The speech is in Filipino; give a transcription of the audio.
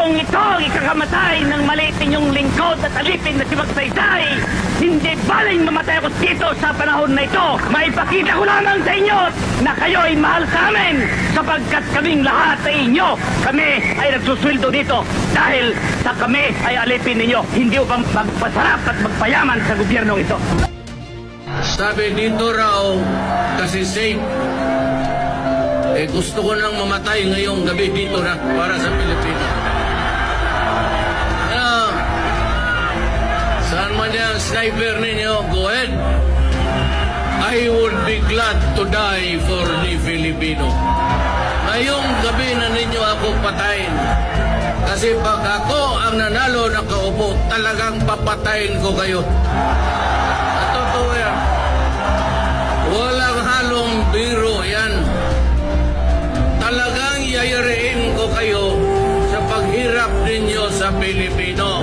Kung ito ang ikakamatay ng maliit ninyong lingkod at alipin na si Magsaysay, hindi baling mamatay ako dito sa panahon na ito. Maipakita ko lamang sa inyo na kayo ay mahal sa amin sapagkat kaming lahat ay inyo. Kami ay nagsusweldo dito dahil sa kami ay alipin ninyo. Hindi upang magpasarap at magpayaman sa gobyernong ito. Sabi dito raw, kasi safe. Gusto ko nang mamatay ngayong gabi dito na para sa Pilipinas. Saan man yung sniper ninyo, go ahead. I would be glad to die for the Filipino. Ngayong gabi na ninyo ako patayin. Kasi pag ako ang nanalo na kaupo, talagang papatayin ko kayo. At totoo yan. Walang halong biro yan. Talagang yayariin ko kayo sa paghirap ninyo sa Pilipino.